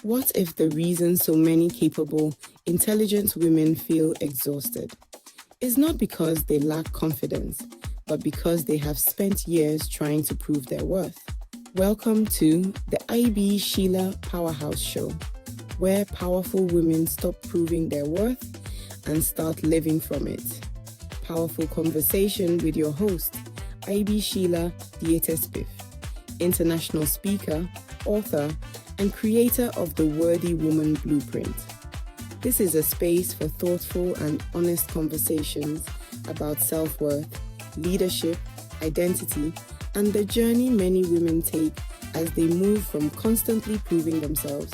What if the reason so many capable, intelligent women feel exhausted is not because they lack confidence, but because they have spent years trying to prove their worth? Welcome to the Ebi Sheila Powerhouse Show, where powerful women stop proving their worth and start living from it. Powerful conversation with your host, Ebi Sheila, Diete-Spiff, international speaker, author, and creator of the W.O.R.T.H.Y Woman Blueprint. This is a space for thoughtful and honest conversations about self-worth, leadership, identity, and the journey many women take as they move from constantly proving themselves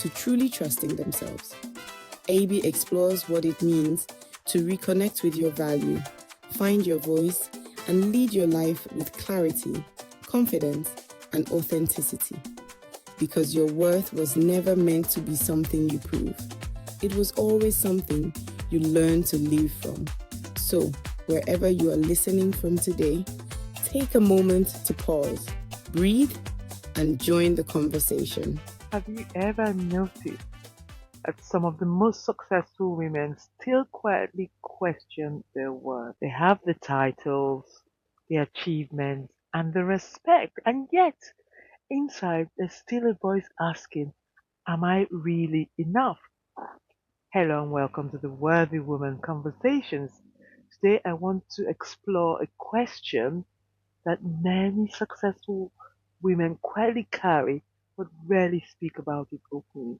to truly trusting themselves. Ebi explores what it means to reconnect with your value, find your voice, and lead your life with clarity, confidence, and authenticity. Because your worth was never meant to be something you prove. It was always something you learn to live from. So, wherever you are listening from today, take a moment to pause, breathe, and join the conversation. Have you ever noticed that some of the most successful women still quietly question their worth? They have the titles, the achievements, and the respect, and yet inside there's still a voice asking, am I really enough? Hello and welcome to the Worthy Woman Conversations. Today I want to explore a question that many successful women quietly carry but rarely speak about it openly.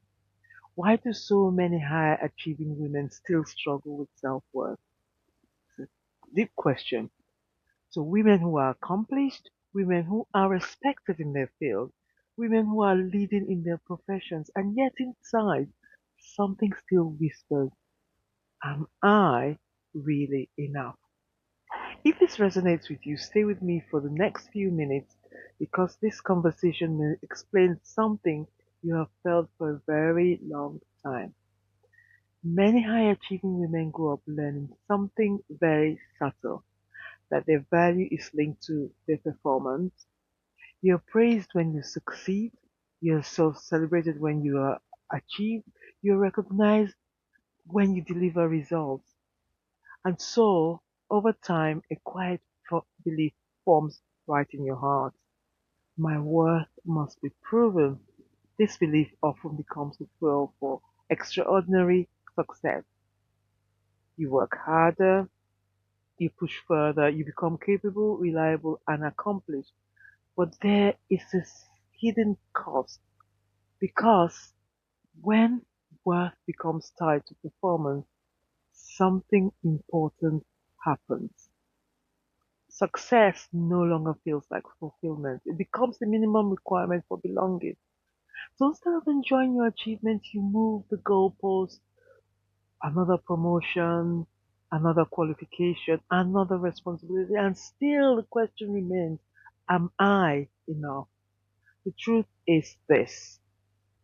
Why do so many high achieving women still struggle with self-worth? It's a deep question. So women who are accomplished, women who are respected in their field, women who are leading in their professions, and yet inside something still whispers, am I really enough? If this resonates with you, stay with me for the next few minutes because this conversation may explain something you have felt for a very long time. Many high achieving women grow up learning something very subtle, that their value is linked to their performance. You're praised when you succeed, you're celebrated when you are achieved, you're recognized when you deliver results. And so, over time, a quiet belief forms right in your heart. My worth must be proven. This belief often becomes a fuel for extraordinary success. You work harder, you push further, you become capable, reliable, and accomplished. But there is this hidden cost because when worth becomes tied to performance, something important happens. Success no longer feels like fulfillment. It becomes the minimum requirement for belonging. So instead of enjoying your achievements, you move the goalpost, another promotion, another qualification, another responsibility, and still the question remains, am I enough? The truth is this.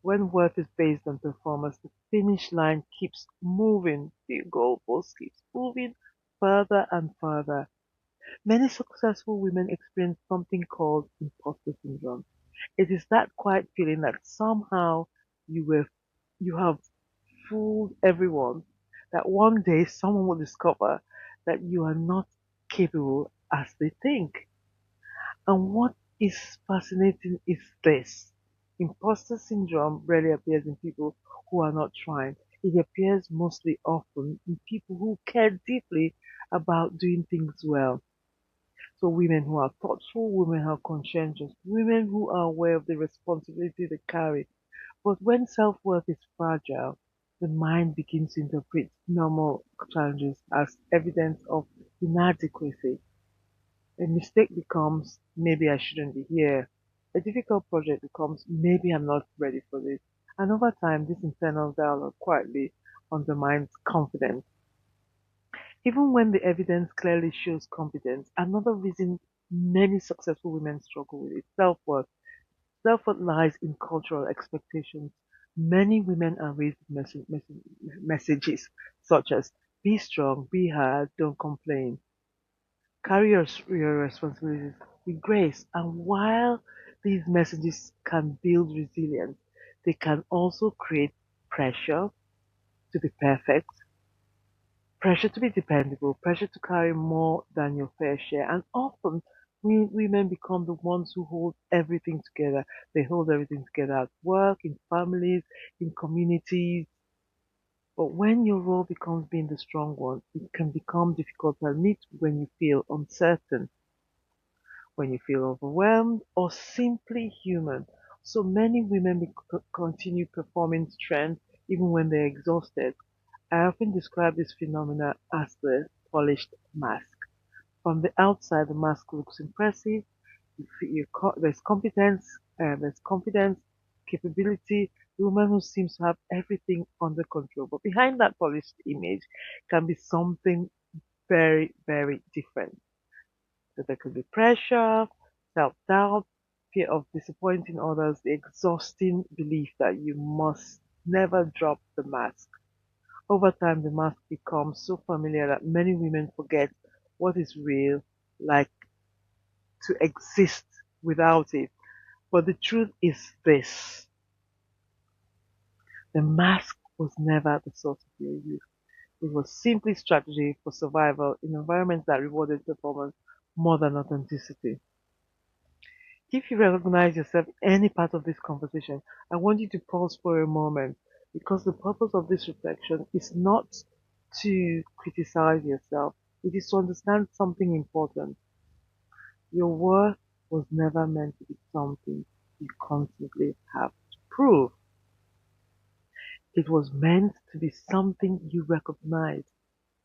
When worth is based on performance, the finish line keeps moving, the goalpost keeps moving further and further. Many successful women experience something called imposter syndrome. It is that quiet feeling that somehow you were, you have fooled everyone, that one day someone will discover that you are not capable as they think. And what is fascinating is this. Imposter syndrome rarely appears in people who are not trying. It appears mostly often in people who care deeply about doing things well. So women who are thoughtful, women who are conscientious, women who are aware of the responsibility they carry. But when self-worth is fragile, the mind begins to interpret normal challenges as evidence of inadequacy. A mistake becomes maybe I shouldn't be here. A difficult project becomes maybe I'm not ready for this. And over time, this internal dialogue quietly undermines confidence. Even when the evidence clearly shows competence, another reason many successful women struggle with is self-worth. Self-worth lies in cultural expectations. Many women are raised with messages such as be strong, be hard, don't complain. Carry your responsibilities with grace. And while these messages can build resilience, They can also create pressure to be perfect, pressure to be dependable, pressure to carry more than your fair share. And often women become the ones who hold everything together. They hold everything together at work, in families, in communities. But when your role becomes being the strong one, it can become difficult to admit when you feel uncertain, when you feel overwhelmed, or simply human. So many women continue performing strength even when they're exhausted. I often describe this phenomena as the polished mask. From the outside, the mask looks impressive. There's confidence, capability, a woman who seems to have everything under control. But behind that polished image can be something very, very different. So there could be pressure, self-doubt, fear of disappointing others, the exhausting belief that you must never drop the mask. Over time, the mask becomes so familiar that many women forget what is real, like to exist without it. But the truth is this: the mask was never the source of your youth. It was simply strategy for survival in environments that rewarded performance more than authenticity. If you recognize yourself in any part of this conversation, I want you to pause for a moment because the purpose of this reflection is not to criticize yourself, it is to understand something important. Your worth was never meant to be something you constantly have to prove. It was meant to be something you recognize.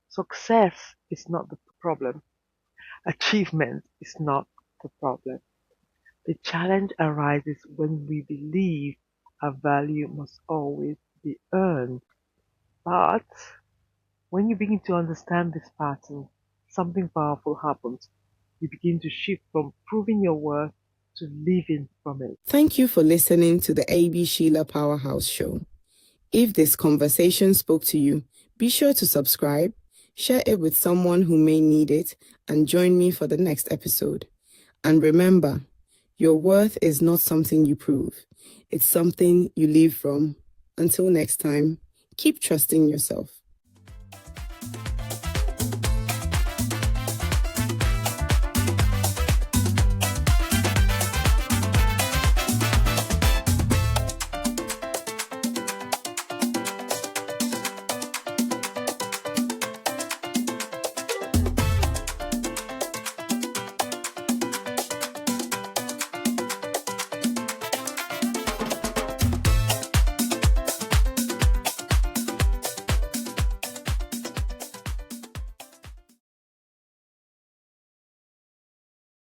Success is not the problem. Achievement is not the problem. The challenge arises when we believe our value must always be earned. But when you begin to understand this pattern, something powerful happens. You begin to shift from proving your worth to living from it. Thank you for listening to the Ebi Sheila Powerhouse Show. If this conversation spoke to you, be sure to subscribe, share it with someone who may need it, and join me for the next episode. And remember, your worth is not something you prove. It's something you live from. Until next time, keep trusting yourself.